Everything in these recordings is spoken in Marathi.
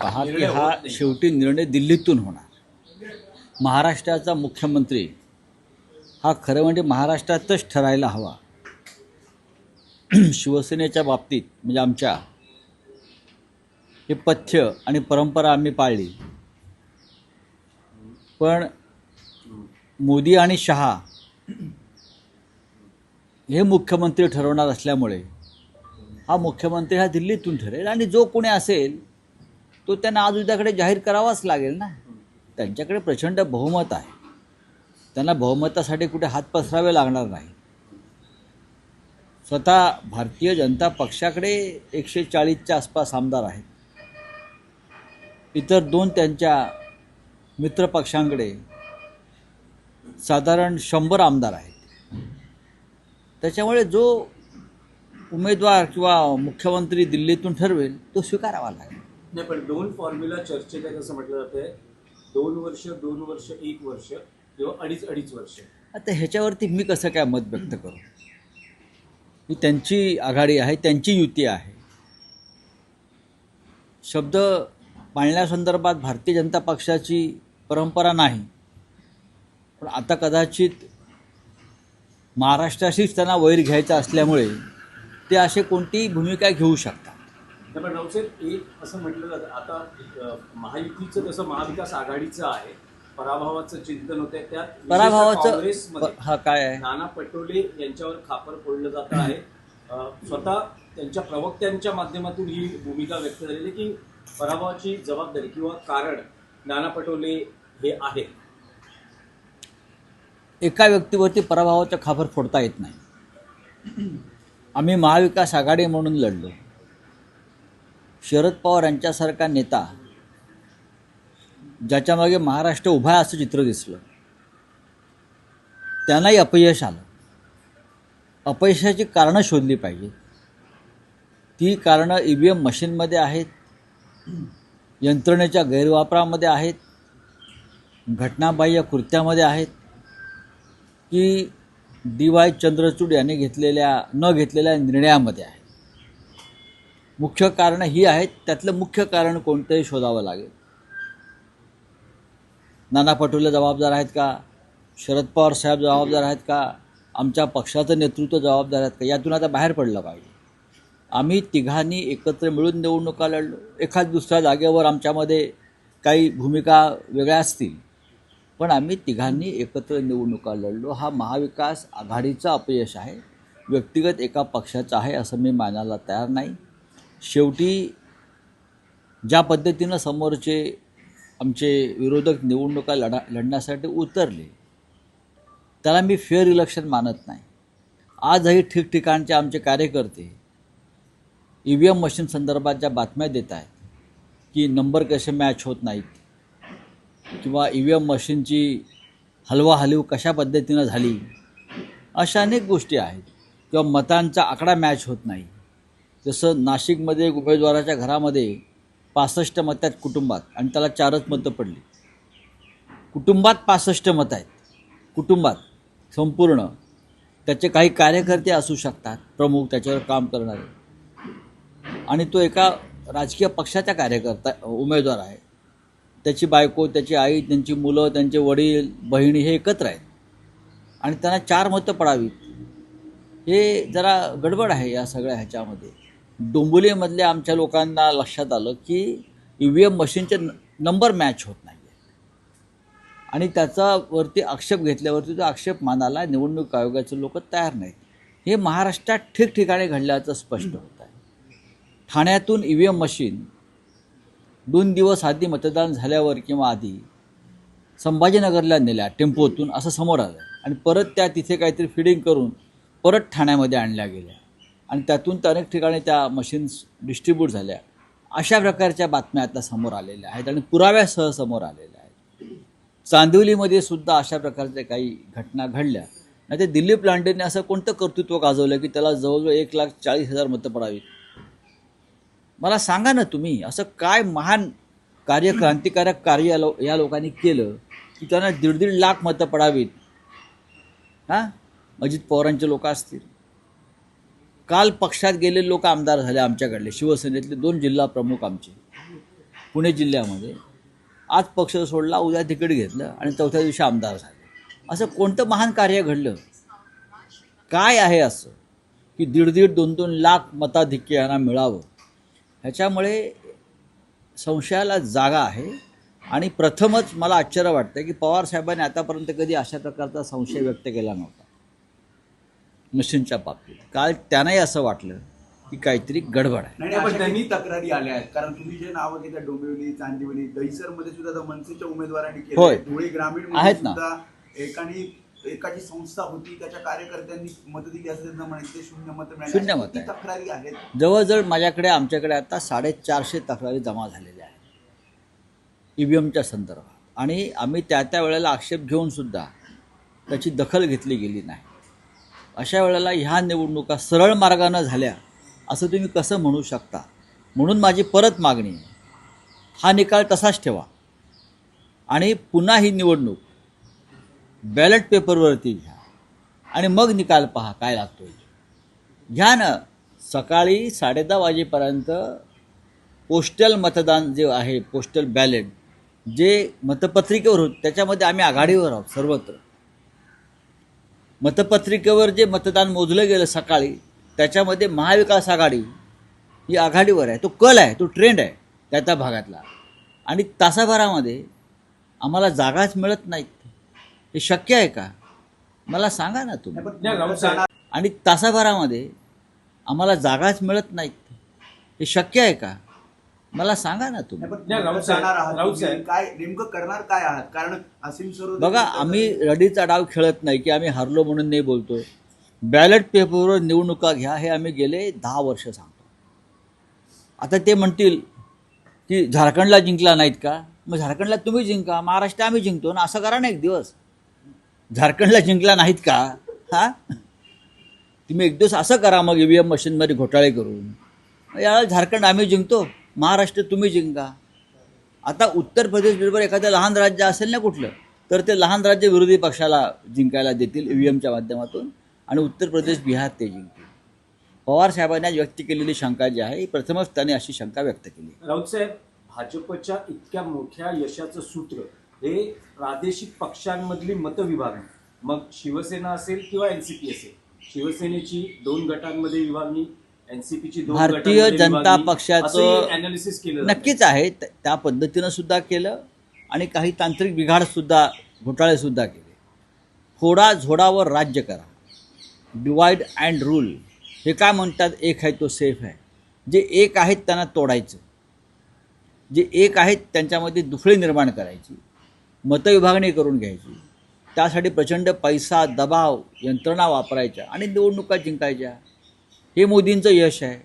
पहा की हा शेवटी निर्णय दिल्लीतून होणार. महाराष्ट्राचा मुख्यमंत्री हा खरं म्हणजे महाराष्ट्रातच ठरायला हवा. शिवसेनेच्या बाबतीत म्हणजे आमच्या हे पथ्य आणि परंपरा आम्ही पाळली, पण मोदी आणि शहा हे मुख्यमंत्री ठरवणार असल्यामुळे हा मुख्यमंत्री हा दिल्लीतून ठरेल आणि जो कोणी असेल तो त्यांना आज उद्याकडे जाहीर करावाच लागेल ना. त्यांच्याकडे प्रचंड बहुमत आहे, त्यांना बहुमतासाठी कुठे हात पसरावे लागणार नाही. स्वतः भारतीय जनता पक्षाकडे 140च्या आसपास आमदार आहेत, इतर दोन त्यांच्या मित्रपक्षांकडे साधारण 100 आमदार आहेत. त्याच्यामुळे जो उमेदवार किंवा मुख्यमंत्री दिल्लीतून ठरवेल तो स्वीकारावा लागेल. नाही, पण दोन फॉर्म्युला चर्चेत आहे असं म्हटलं जातंय. 2 वर्ष 2 वर्ष 1 वर्ष किंवा 2.5 वर्ष. आता ह्याच्यावरती मी कसं काय मत व्यक्त करू? ही त्यांची आघाडी आहे, त्यांची युती आहे. शब्द पाळण्यासंदर्भात भारतीय जनता पक्षाची परंपरा नाही, पण आता कदाचित महाराष्ट्राशीच त्यांना वैर घ्यायचा असल्यामुळे ते असे कोणतीही भूमिका घेऊ शकतात. पण रावसाहेब, एक असं म्हटलं जातं आता महायुतीचं तसं महाविकास आघाडीचं आहे, पराभवाचं चिंतन होतंय. त्यात पराभवाचं काँग्रेसमध्ये हा काय आहे? नाना पटोले यांच्यावर खापर फोडलं जात आहे. स्वतः त्यांच्या प्रवक्त्यांच्या माध्यमातून ही भूमिका व्यक्त झालेली की पराभवाची जबाबदारी किंवा कारण नाना पटोले हे आहेत. एका व्यक्तीवरती पराभवाचा खापर फोडता येत नाही. आम्ही महाविकास आघाडी म्हणून लढलो. शरद पवार यांच्यासारखा नेता ज्याच्यामागे महाराष्ट्र उभा आहे असं चित्र दिसलं, त्यांनाही अपयश आलं. अपयशाची कारणं शोधली पाहिजे. ती कारणं EVM मशीनमध्ये आहेत, यंत्रणेच्या गैरवापरामध्ये आहेत, घटनाबाह्य कृत्यामध्ये आहेत, की DY चंद्रचूड यांनी न घेतलेल्या निर्णयामध्ये आहे. मुख्य कारणं ही आहेत. त्यातलं मुख्य कारण कोणतंही शोधावं लागेल. नाना पटोले जबाबदार आहेत का? शरद पवार साहेब जबाबदार आहेत का? आमच्या पक्षाचं नेतृत्व जबाबदार आहेत का? यातून आता बाहेर पडलं पाहिजे. आम्ही तिघांनी एकत्र मिळून निवडणुका लढलो. एखाद दुसऱ्या जागेवर आमच्यामध्ये काही भूमिका वेगळ्या असतील, पण आम्ही तिघांनी एकत्र निवडणुका लढलो. हा महाविकास आघाडीचं अपयश आहे, व्यक्तिगत एका पक्षाचं आहे असं मी मानायला तयार नाही. शेवटी ज्या पद्धतीनं समोरचे आमचे विरोधक निवडणुका लढण्यासाठी उतरले त्याला मी फेअर इलेक्शन मानत नाही. आजही ठिकठिकाणचे आमचे कार्यकर्ते EVM मशीन संदर्भात ज्या बातम्या देत आहेत की नंबर कसे मॅच होत नाहीत किंवा EVM मशीनची हलवाहलव कशा पद्धतीनं झाली, अशा अनेक गोष्टी आहेत. किंवा मतांचा आकडा मॅच होत नाही. जसं नाशिकमध्ये एक उमेदवाराच्या घरामध्ये 65 मतं आहेत कुटुंबात आणि त्याला 4च मतं पडली. कुटुंबात 65 मतं आहेत, कुटुंबात संपूर्ण. त्याचे काही कार्यकर्ते असू शकतात प्रमुख, त्याच्यावर काम करणारे, आणि तो एका राजकीय पक्षाचा उमेदवार आहे. त्याची बायको, त्याची आई, त्यांची मुलं, त्यांचे वडील, बहिणी हे एकत्र आहेत आणि त्यांना 4 मतं पडावीत, हे जरा गडबड आहे या सगळ्या ह्याच्यामध्ये. डोंबिवलीमधल्या आमच्या लोकांना लक्षात आलं की EVM मशीनचे नंबर मॅच होत नाही आणि त्याच्यावरती आक्षेप घेतल्यावरती तो आक्षेप मानायला निवडणूक आयोगाचे लोक तयार नाहीत. हे महाराष्ट्रात ठिकठिकाणी घडल्याचं स्पष्ट होत आहे. ठाण्यातून EVM मशीन 2 दिवस आधी मतदान झाल्यावर किंवा आधी संभाजीनगरला नेल्या टेम्पोतून असं समोर आलं आणि परत त्या तिथे काहीतरी फिडिंग करून परत ठाण्यामध्ये आणल्या गेल्या आणि त्यातून तर अनेक ठिकाणी त्या मशीन्स डिस्ट्रीब्यूट झाल्या. अशा प्रकारच्या बातम्या आता समोर आलेल्या आहेत आणि पुराव्यासह समोर आलेल्या आहेत. चांदिवलीमध्ये सुद्धा अशा प्रकारच्या काही घटना घडल्या. नाही ते दिलीप लांडेंनी असं कोणतं कर्तृत्व गाजवलं की त्याला जवळजवळ 1,40,000 मतं पडावीत? मला सांगा ना तुम्ही, असं काय महान क्रांतिकारक कार्य या लोकांनी केलं की त्यांना 1.5 लाख मतं पडावीत? हां, अजित पवारांचे लोक असतील. काल पक्षात गेलेले लोक आमदार झाले आमच्याकडले, शिवसेनेतले 2 जिल्हा प्रमुख आमचे. पुणे जिल्ह्यामध्ये. आज पक्ष सोडला, उद्या तिकीट घेतलं आणि चौथ्या दिवशी आमदार झाले. असं कोणतं महान कार्य घडलं? काय आहे असं की 1.5 2 लाख मताधिक्य यांना मिळावं? ह्याच्यामुळे संशयाला जागा आहे. आणि प्रथमच मला आश्चर्य वाटतं की पवारसाहेबांनी आतापर्यंत कधी अशा प्रकारचा संशय व्यक्त केला नव्हता मशीनच्या बाबतीत. काल त्यांनाही असं वाटलं की काहीतरी गडबड आहे. नाही पण त्यांनी तक्रारी आल्या आहेत, कारण तुम्ही जे नावं घेता डोंबिवली, चांदिवली, दहिसरमध्ये सुद्धा मनसेच्या उमेदवारांनी होय. केलं. धुळे ग्रामीण आहेत ना. सुद्धा एकाची संस्था होती, त्याच्या कार्यकर्त्यांनी मत दिली असं म्हणायचे, शून्य मत शून्य मत आहे. तक्रारी आहेत. जवळजवळ आमच्याकडे आता 450 तक्रारी जमा झालेल्या आहेत EVMच्या संदर्भात. आणि आम्ही त्या वेळेला आक्षेप घेऊनसुद्धा त्याची दखल घेतली गेली नाही. अशा वेळेला ह्या निवडणुका सरळ मार्गानं झाल्या असं तुम्ही कसं म्हणू शकता? म्हणून माझी परत मागणी आहे, हा निकाल तसाच ठेवा आणि पुन्हा ही निवडणूक बॅलेट पेपरवरती घ्या आणि मग निकाल पहा काय लागतो. घ्या ना. सकाळी 10:30 वाजेपर्यंत पोस्टल मतदान जे आहे, पोस्टल बॅलेट जे मतपत्रिकेवर होत, त्याच्यामध्ये आम्ही आघाडीवर आहोत सर्वत्र. मतपत्रिकेवर जे मतदान मोजलं गेलं सकाळी, त्याच्यामध्ये महाविकास आघाडी ही आघाडीवर आहे. तो कल आहे, तो ट्रेंड आहे त्या भागातला. आणि तासाभरामध्ये आम्हाला जागाच मिळत नाहीत. हे शक्य आहे का? मला सांगा ना तुम्ही. आणि तासाभरामध्ये आम्हाला जागाच मिळत नाहीत. हे शक्य आहे का? मला सांगा ना तुम्ही. काय नेमकं करणार काय आहात? कारण असीम सरोदे बघा, आम्ही रडीचा डाव खेळत नाही की आम्ही हरलो म्हणून नाही बोलतो. बॅलेट पेपरवर निवडणुका घ्या हे आम्ही गेले 10 वर्ष सांगतो. आता ते म्हणतील की झारखंडला जिंकला नाहीत का? मग झारखंडला तुम्ही जिंका, महाराष्ट्र आम्ही जिंकतो ना. असं करा ना एक दिवस. झारखंडला जिंकला नाहीत का? हां, तुम्ही एक दिवस असं करा मग EVM मशीनमध्ये घोटाळे करून. यावेळेला झारखंड आम्ही जिंकतो, महाराष्ट्र तुम्ही जिंका. आता उत्तर प्रदेश बरोबर एखादं लहान राज्य असेल ना कुठलं, तर ते लहान राज्य विरोधी पक्षाला जिंकायला देतील EVMच्या माध्यमातून आणि उत्तर प्रदेश, बिहार ते जिंकतील. पवारसाहेबांनी व्यक्त केलेली शंका जी आहे, प्रथमच त्यांनी अशी शंका व्यक्त केली. राऊत साहेब, भाजपच्या इतक्या मोठ्या यशाचं सूत्र हे प्रादेशिक पक्षांमधली मतविभागणी, मग शिवसेना असेल किंवा NCP असेल. शिवसेनेची 2 गटांमध्ये विभागणी, NCPची 2 भारतीय जनता पक्षाचं अनालिसिस केलं नक्कीच आहे. त्या पद्धतीनं सुद्धा केलं आणि काही तांत्रिक बिघाडसुद्धा, घोटाळेसुद्धा केले. फोडा झोडावर राज्य करा, डिवाइड अँड रूल. हे काय म्हणतात? एक आहे तो सेफ आहे. जे एक आहेत त्यांना तोडायचं, जे एक आहेत त्यांच्यामध्ये दुफळी निर्माण करायची, मतविभागणी करून घ्यायची. त्यासाठी प्रचंड पैसा, दबाव, यंत्रणा वापरायच्या आणि निवडणुका जिंकायच्या. हे मोदींचं यश आहे.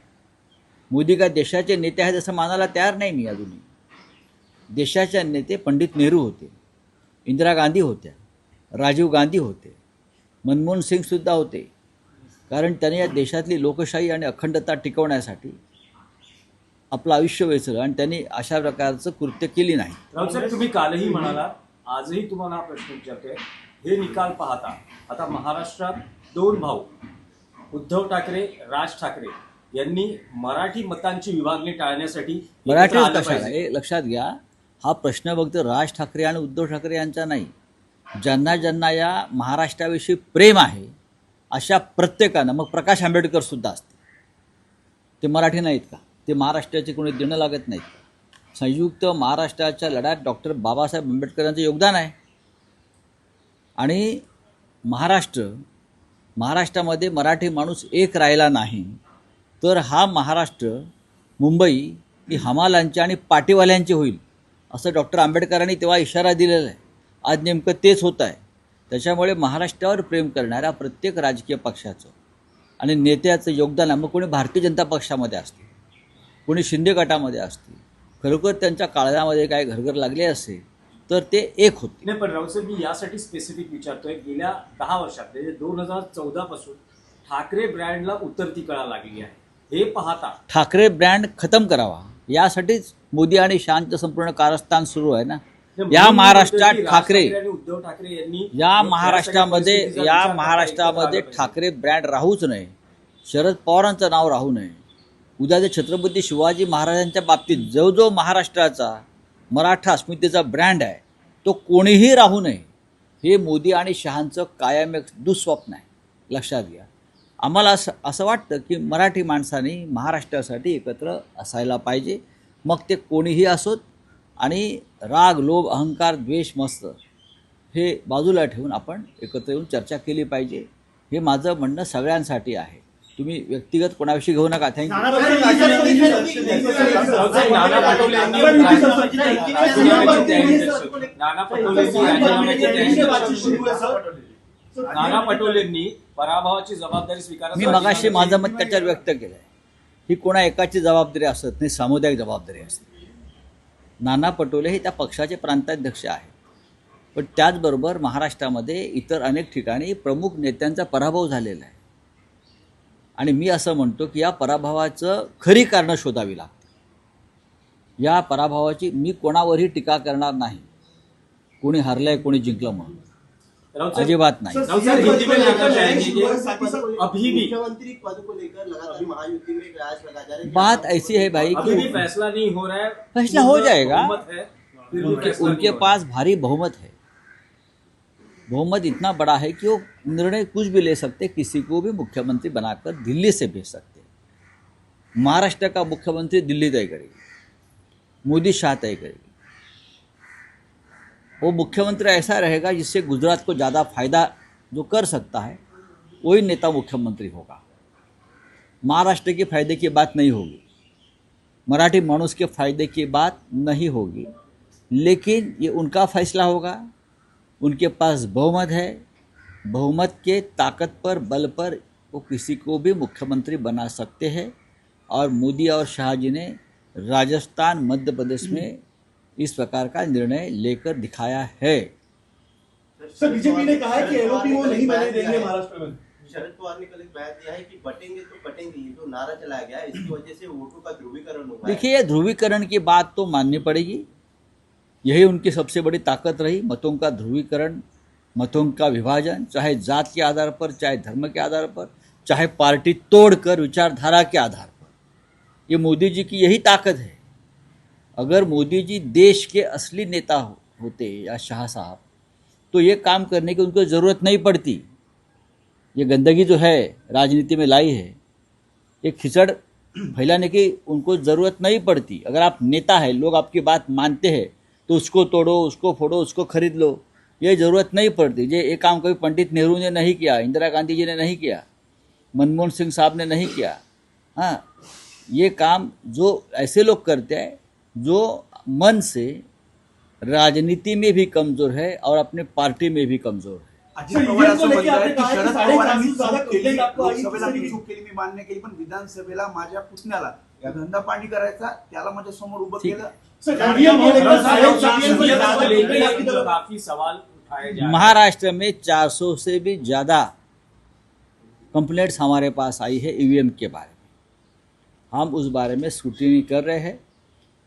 मोदी काय देशाचे नेते आहेत असं मानायला तयार नाही मी अजूनही. देशाचे नेते पंडित नेहरू होते, इंदिरा गांधी होत्या, राजीव गांधी होते, मनमोहन सिंगसुद्धा होते. कारण त्याने या देशातली लोकशाही आणि अखंडता टिकवण्यासाठी आपलं आयुष्य वेचलं आणि त्यांनी अशा प्रकारचं कृत्य केली नाही. राऊत साहेब, तुम्ही कालही म्हणाला, आजही तुम्हाला हा प्रश्न विचारतोय. हे निकाल पाहता आता महाराष्ट्रात 2 भाऊ उद्धव ठाकरे, राज ठाकरे यांनी मराठी मतांची विभागणी टाळण्यासाठी मराठी एकत्र आलं कशाला? पाहिजे. हे लक्षात घ्या, हा प्रश्न फक्त राज ठाकरे आणि उद्धव ठाकरे यांचा नाही. ज्यांना ज्यांना या महाराष्ट्राविषयी प्रेम आहे अशा प्रत्येकानं, मग प्रकाश आंबेडकर सुद्धा असते, ते मराठी नाहीत का? ते महाराष्ट्राचे कोणी देणं लागत नाहीत. संयुक्त महाराष्ट्राच्या लढ्यात डॉक्टर बाबासाहेब आंबेडकरांचं योगदान आहे. आणि महाराष्ट्रामध्ये मराठी माणूस एक राहिला नाही तर हा महाराष्ट्र, मुंबई ही हमालांची आणि पाटीवाल्यांची होईल असं डॉक्टर आंबेडकरांनी तेव्हा इशारा दिलेला आहे. आज नेमकं तेच होत आहे. त्याच्यामुळे महाराष्ट्रावर प्रेम करणाऱ्या प्रत्येक राजकीय पक्षाचं आणि नेत्याचं योगदान आहे. मग कोणी भारतीय जनता पक्षामध्ये असते, कोणी शिंदे गटामध्ये असते, खरोखर त्यांच्या काळजामध्ये काय घरघर लागले असेल तर ते एक होते. नाही, पण राऊत साहेब, मी यासाठी स्पेसिफिक विचारतोय, गेल्या 10 वर्षात म्हणजे 2014 पासून ठाकरे ब्रँडला उतरती कळा लागली आहे. हे पाहता ठाकरे ब्रँड खतम करावा यासाठीच मोदी आणि शहांचं संपूर्ण कारस्थान सुरू आहे ना. या महाराष्ट्रात ठाकरे, उद्धव ठाकरे यांनी या महाराष्ट्रामध्ये ठाकरे ब्रँड राहूच नये, शरद पवारांचं नाव राहू नये, उद्या जर छत्रपती शिवाजी महाराजांच्या बाबतीत जो जो महाराष्ट्राचा मराठा अस्मितेचा ब्रँड आहे तो कोणीही राहू नये, हे मोदी आणि शहांचं कायम एक दुःस्वप्न आहे, लक्षात घ्या. आम्हाला असं वाटतं की मराठी माणसांनी महाराष्ट्रासाठी एकत्र असायला पाहिजे, मग ते कोणीही असोत. आणि राग, लोभ, अहंकार, द्वेष, मस्त हे बाजूला ठेवून आपण एकत्र येऊन चर्चा केली पाहिजे. हे माझं म्हणणं सगळ्यांसाठी आहे. तुम्ही व्यक्तिगत कोणाविषयी घेऊ नका. थँक्यू. नाना पटोले नाना पटोलेंनी पराभवाची जबाबदारी स्वीकारत मी मगाशी माझं मत त्याच्यावर व्यक्त केलं आहे. ही कोणा एकाची जबाबदारी असत नाही, सामुदायिक जबाबदारी असते. नाना पटोले हे त्या पक्षाचे प्रांताध्यक्ष आहेत, पण त्याचबरोबर महाराष्ट्रामध्ये इतर अनेक ठिकाणी प्रमुख नेत्यांचा पराभव झालेला आहे. आणि मी असं म्हणतो की या पराभवाचं खरी कारणं शोधावी लागतात. या पराभवाची मी कोणावरही टीका करणार नाही, कोणी हरलंय कोणी जिंकलं म्हणून, अजिबात नाही. हिंदी में लिखा जाएंगे कि अभी भी मुख्यमंत्री पद को लेकर लगातार महायुति में प्रयास लगा जा रहे हैं. बात ऐसी है भाई अभी भी कि फैसला नहीं हो रहा है. फैसला हो जाएगा. बहुमत है, फिर भी फैसला नहीं उनके हो रहा है. पास भारी बहुमत है. बहुमत इतना बड़ा है कि वो निर्णय कुछ भी ले सकते, किसी को भी मुख्यमंत्री बनाकर दिल्ली से भेज सकते. महाराष्ट्र का मुख्यमंत्री दिल्ली तय करेगी, मोदी शाह तय करेगी. वो मुख्यमंत्री ऐसा रहेगा जिससे गुजरात को ज़्यादा फायदा जो कर सकता है वही नेता मुख्यमंत्री होगा. महाराष्ट्र के फायदे की बात नहीं होगी, मराठी मानुस के फायदे की बात नहीं होगी, लेकिन ये उनका फैसला होगा. उनके पास बहुमत है, बहुमत के ताकत पर, बल पर वो किसी को भी मुख्यमंत्री बना सकते हैं. और मोदी और शाह जी ने राजस्थान, मध्य प्रदेश में इस प्रकार का निर्णय लेकर दिखाया है. सर, बीजेपी ने कहा है कि एलओपी वो नहीं बने देंगे महाराष्ट्र में. शरद पवार ने कल एक बयान दिया है कि बटेंगे तो बटेंगे, ये जो नारा चलाया गया है इसकी वजह से वोटों का ध्रुवीकरण हुआ है. देखिए, ध्रुवीकरण की बात तो माननी पड़ेगी. यही उनकी सबसे बड़ी ताकत रही, मतों का ध्रुवीकरण, मतों का विभाजन, चाहे जात के आधार पर, चाहे धर्म के आधार पर, चाहे पार्टी तोड़कर विचारधारा के आधार पर. ये मोदी जी की यही ताकत है. अगर मोदी जी देश के असली नेता होते या शाह साहब, तो ये काम करने की उनको ज़रूरत नहीं पड़ती. ये गंदगी जो है राजनीति में लाई है, ये खिचड़ फैलाने की उनको ज़रूरत नहीं पड़ती. अगर आप नेता है, लोग आपकी बात मानते हैं, तो उसको तोड़ो, उसको फोड़ो, उसको खरीद लो, ये ज़रूरत नहीं पड़ती. ये काम कभी पंडित नेहरू ने नहीं किया, इंदिरा गांधी जी ने नहीं किया, मनमोहन सिंह साहब ने नहीं किया. हाँ, ये काम जो ऐसे लोग करते हैं जो मन से राजनीति में भी कमज़ोर है और अपने पार्टी में भी कमज़ोर है. अजित पवार असं म्हणतात की शरद पवारांनी चूक केली, लोकसभेला मी चूक केली, मी मान्य केली, पण विधानसभेला माझ्या पुतण्याला या धंदा पाणी करायचा, त्याला माझ्या समोर उभं केलं. काफी सवाल उठाए जा रहे हैं. महाराष्ट्र में 400 से भी ज़्यादा कंप्लेंट्स हमारे पास आई है ईवीएम के बारे में. हम उस बारे में स्क्रूटिनी कर रहे हैं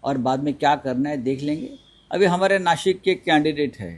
और बाद में क्या करना है देख लेंगे. अभी हमारे नासिक के कैंडिडेट है